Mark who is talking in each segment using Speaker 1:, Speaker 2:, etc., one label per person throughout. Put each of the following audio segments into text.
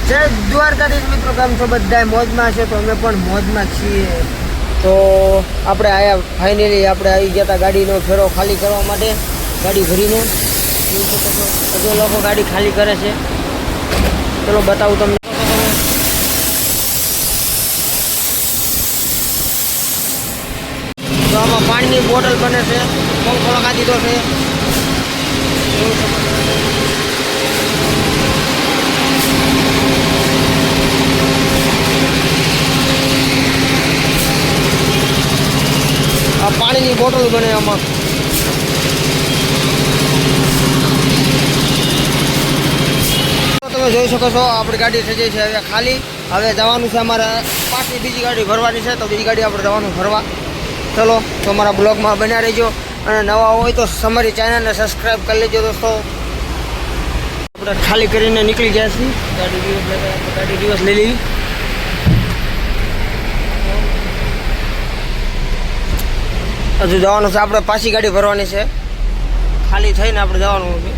Speaker 1: જય દ્વારકાધીશ મિત્રો, કેમ છો બધા? મોજમાં છે તો અમે પણ મોજમાં છીએ. તો આપણે આયા ફાઇનલી આપણે આવી ગયા હતા ગાડીનો ફેરો ખાલી કરવા માટે, ગાડી ભરીને. હજુ લોકો ગાડી ખાલી કરે છે, ચલો બતાવું તમને. તો આમાં પાણીની બોટલ બને છે, પંખો લગાવી દીધો છે. આ પાણીની બોટલ બને આમાં. તમે જોઈ શકો છો આપણી ગાડી થઈ જાય છે હવે ખાલી. હવે જવાનું છે અમારે પાછી બીજી ગાડી ભરવાની છે, તો બીજી ગાડી આપણે જવાનું ભરવા. ચલો તો અમારા બ્લોગમાં બન્યા રહેજો, અને નવા હોય તો અમારી ચેનલને સબસ્ક્રાઈબ કરી લેજો દોસ્તો. આપણે ખાલી કરીને નીકળી ગયા છીએ. ગાડી દિવસ લઈ લેવી. હજુ જવાનું છે આપણે, પાછી ગાડી ભરવાની છે. ખાલી થઈને આપણે જવાનું છે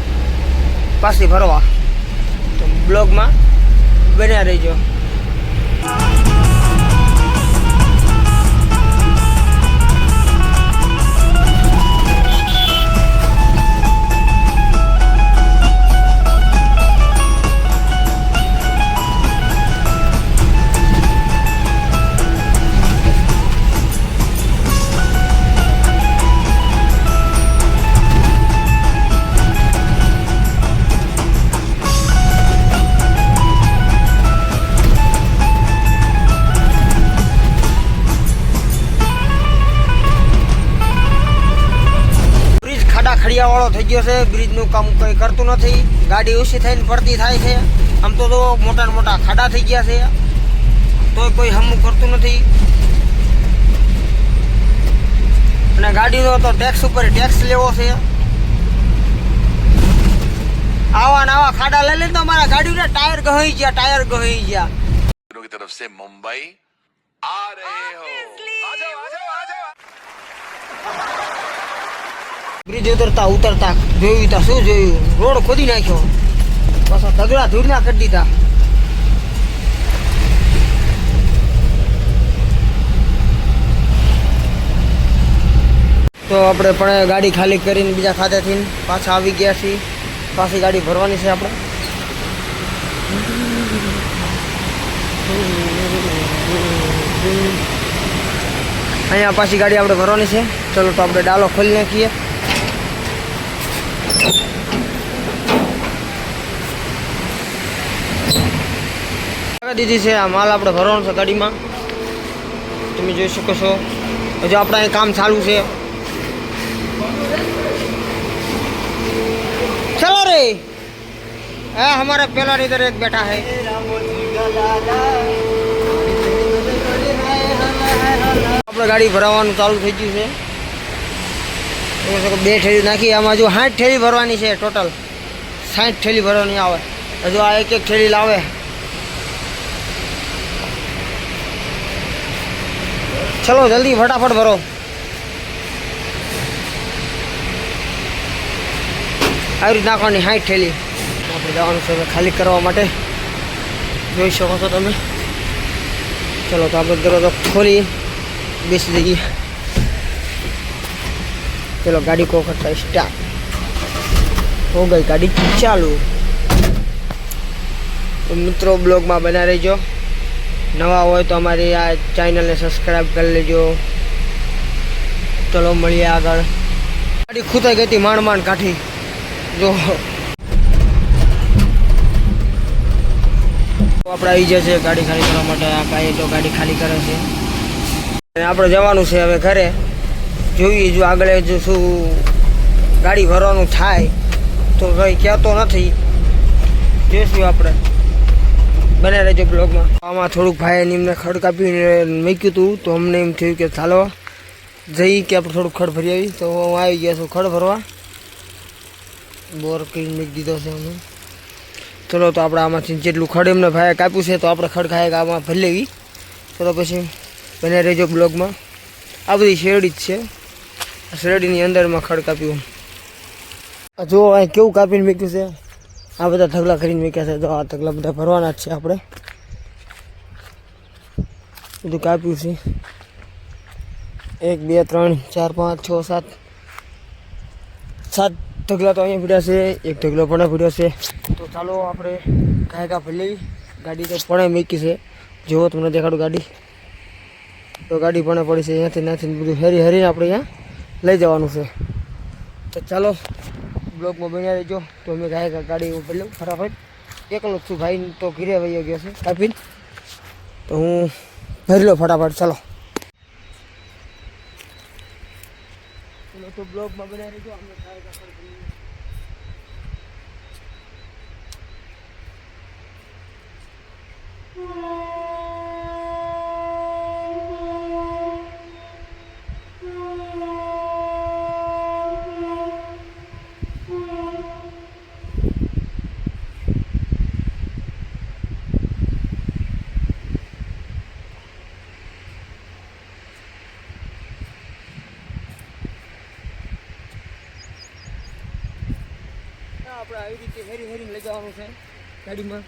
Speaker 1: પાછી ભરવા. તો બ્લોગમાં બન્યા રહેજો. ખડિયાવાળો થઈ ગયો છે, બ્રિજનું કામ કંઈ કરતું નથી. ગાડી ઓછી થઈને પડતી થાય છે. આમ તો મોટા ને મોટા ખાડા થઈ ગયા છે, તો કોઈ હમું કરતું નથી. અને ગાડીનો તો ટેક્સ ઉપર ટેક્સ લેવો છે. આવા ને આવા ખાડા લઈ લઈને તો મારા ગાડીના ટાયર ગહાઈ ગયા, ટાયર ગહાઈ ગયા.
Speaker 2: तरफ से मुंबई आ रहे हो,
Speaker 1: બ્રિજ ઉતરતા જોયું તા શું જોયું? રોડ ખોદી નાખ્યો, પાછા તગડા ધૂળના કરી દીધા. તો આપણે પણ ગાડી ખાલી કરીને બીજા ખાતેથી પાછા આવી ગયા છીએ. પાછી ગાડી ભરવાની છે આપણે. અહીંયા પાછી ગાડી આપણે ભરવાની છે. ચલો તો આપણે ડાલો ખોલી નાખીએ. દીધી છે આ માલ આપણે ભરવાનો છે ગાડીમાં. તમે જોઈ શકો છો હજુ આપણે અહીં કામ ચાલુ છે. ચલો રે, હા हमारा पहला इधर एक बैठा है. આપણે ગાડી ભરાવાનું ચાલુ થઈ ગયું છે. બે ઠેલી નાખી, આમાં હજુ 60 ઠેલી ભરવાની છે. ટોટલ 60 ઠેલી ભરવાની આવે. હજુ આ એક એક ઠેલી લાવે. ચલો જલ્દી ફટાફટ ભરો. આવી રીત નાખવાની 60 ઠેલી. આપણે જવાનું છે ખાલી કરવા માટે, જોઈ શકો છો તમે. ચલો તો આપણે દરવાજો ખોલી બેસી જઈએ. ચલો ગાડી को करता स्टार्ट हो गई गाड़ी चालू. तो મિત્રો બ્લોગમાં બના રહેજો. નવા હોય તો અમારી આ ચેનલને સબસ્ક્રાઈબ કરી લેજો. ચલો મળીએ આગળ. ગાડી ખૂતાઈ ગઈ હતી, માંડ માંડ કાઢી. જો આપણે આવી જશે ગાડી ખાલી કરવા માટે. આ કાંઈ તો ગાડી ખાલી કરે છે. આપણે જવાનું છે હવે ઘરે. જોઈએ જો આગળ જો શું ગાડી ભરવાનું થાય તો કંઈ કહેતો નથી. જોઈશું આપણે. બને રહેજો બ્લોગમાં. આમાં થોડુંક ભાઈ એમને ખડ કાપીને મૂક્યું હતું, તો અમને એમ થયું કે ચાલો જઈ કે આપણે થોડુંક ખડ ભરી આવી. તો હું આવી ગયા છું ખડ ભરવા. બોર કરીને મૂકી દીધો છે અમે. ચલો તો આપણે આમાંથી જેટલું ખડ એમને ભાઈ કાપ્યું છે તો આપણે ખડ ખાય આમાં ભરી લેવી. ચલો પછી બને રહેજો બ્લોગમાં. આ બધી શેરડી જ છે. શેરડીની અંદરમાં ખડ કાપ્યું. જો અહીં કેવું કાપીને મૂક્યું છે. આ બધા ઢગલા કરીને મૂક્યા છે. તો આ ઢગલા બધા ભરવાના જ છે. આપણે બધું કાપ્યું છે. 1 2 3 4 5 6 7 7 ઢગલા તો અહીંયા પીડ્યા છે. એક ઢગલો પણ પીડ્યો છે. તો ચાલો આપણે કાંઈ ભરી ગાડી તો પણ મૂકી છે. જુઓ તમને દેખાડું ગાડી. તો ગાડી પણ પડી છે. અહીંયાથી ત્યાંથી બધું હેરીને આપણે અહીંયા લઈ જવાનું છે. તો ચાલો બ્લોગમાં બન્યા રહેજો. તો અમે ગાડી ઉપર લઉં ફટાફટ. એકલો જ છું, ભાઈ તો ઘીરે વહી ગયો છે કાપીને. તો હું ભરી લો ફટાફટ. ચાલો તો બ્લોગમાં બન્યા રહેજો. અમે આવી રીતે હેરીને લઈ જવાનું છે ગાડીમાં.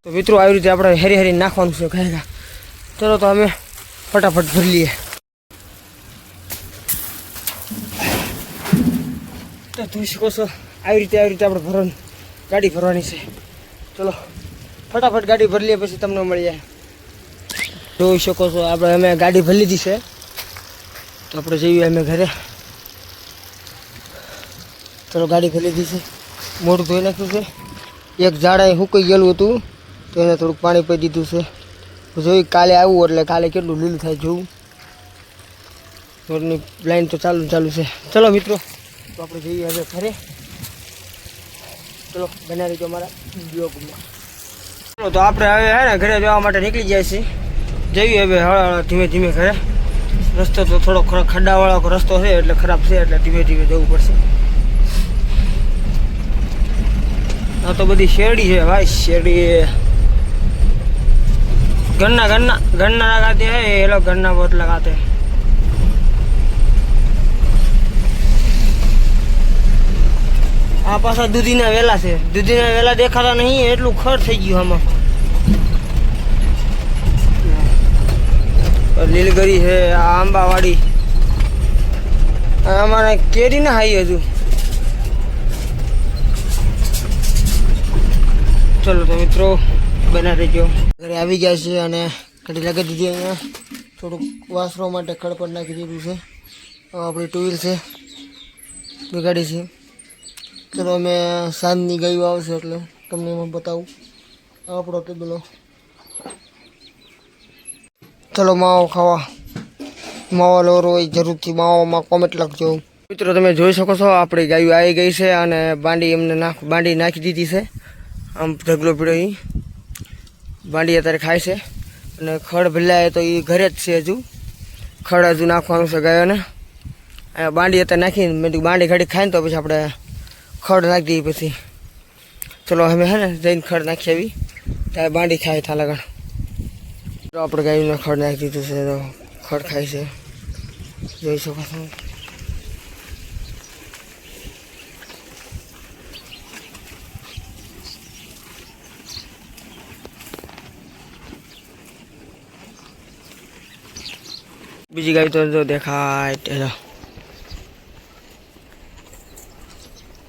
Speaker 1: તો મિત્રો આવી રીતે આપણે હેરીને નાખવાનું છે ખાયગા. ચલો તો અમે ફટાફટ ભરી લઈએ. તો જોઈ શકો છો આવી રીતે આપણે ભરવાની ગાડી ભરવાની છે. ચલો ફટાફટ ગાડી ભરી લઈએ, પછી તમને મળી જાય. જોઈ શકો છો અમે ગાડી ભરી લીધી છે. તો આપણે જઈએ અમે ઘરે. ચલો ગાડી ભરી લીધી છે. મોઢું ધોઈ નાખ્યું છે. એક ઝાડ સુકાઈ ગયેલું હતું તો એને થોડુંક પાણી પી દીધું છે. જોઈ કાલે આવું એટલે કાલે કેટલું લીલું થાય જોવું. રોડની લાઈન તો ચાલુ છે. ચલો મિત્રો તો આપણે જઈએ હવે ઘરે. ચલો બના રહીજો અમારા બ્લોગમાં. ચલો તો આપણે હવે ને ઘરે જવા માટે નીકળી જાય છે. જઈએ હવે ધીમે ધીમે ઘરે. રસ્તો તો થોડો ખड्डाવાળો રસ્તો છે એટલે ખરાબ છે, એટલે ધીમે જવું પડશે. આ તો બધી શેરડી છે ભાઈ. શેરડી गन्ना लगाते हैं ये लोग. गन्ना बहुत लगाते हैं. આ પાછા દૂધીના વેલા છે. દૂધીના વેલા દેખાતા નહીં, એટલું ખર થઈ ગયું આમાં. લીલગરી છે, આંબાવાડી. અમારે કેરી ના હાઈ હજુ. ચલો તો મિત્રો બના રહેજો. ઘરે આવી ગયા છે અને ગાડી લગાવી દીધી. અહીંયા થોડુંક વાસરો માટે ખડપડ નાખી દીધું છે. આપણી 2 વ્હીલ છે, 2 ગાડી છે. ચલો અમે સાંજની ગાયું આવશે એટલે તમને એમાં બતાવું. આપણો ટેબલો. ચલો માવો ખાવા. માવો લોરો હોય જરૂરથી માવામાં કોમેન્ટ લખજો. મિત્રો તમે જોઈ શકો છો આપણી ગાયું આવી ગઈ છે અને બાંડી નાખી દીધી છે. આમ ઢગલો પીડ્યો એ બાંડી અત્યારે ખાય છે. અને ખડ ભલાય તો એ ઘરે જ છે. હજુ ખડ હજુ નાખવાનું છે ગાયોને. બાંડી અત્યારે નાખીને મેં બાંડી ઘડી ખાઈને તો પછી આપણે ખડ નાખી દઈએ પછી. ચલો અમે હે ને જઈને ખડ નાખી આવી ત્યારે બાંડી ખાય થા લગણ. આપણે ગાયને ખડ નાખી દીધું છે તો ખડ ખાય છે. જોઈ શકો છો. બીજી ગાય તો જો દેખાય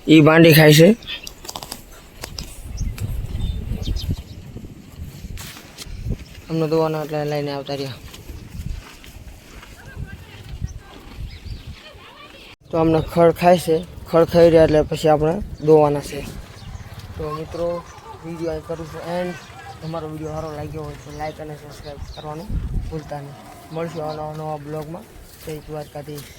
Speaker 1: એ બાંડી ખાય છે. અમને દોવાના એટલે લઈને આવતા રહ્યા. તો અમને ખડ ખાય છે. ખડ ખાઈ રહ્યા એટલે પછી આપણે દોવાના છે. તો મિત્રો વિડીયો કરું છું એન્ડ. તમારો વિડીયો સારો લાગ્યો હોય તો લાઈક અને સબસ્ક્રાઈબ કરવાનું ભૂલતા નહીં. મળશું નવા બ્લોગમાં. જય દ્વારકાધીશ.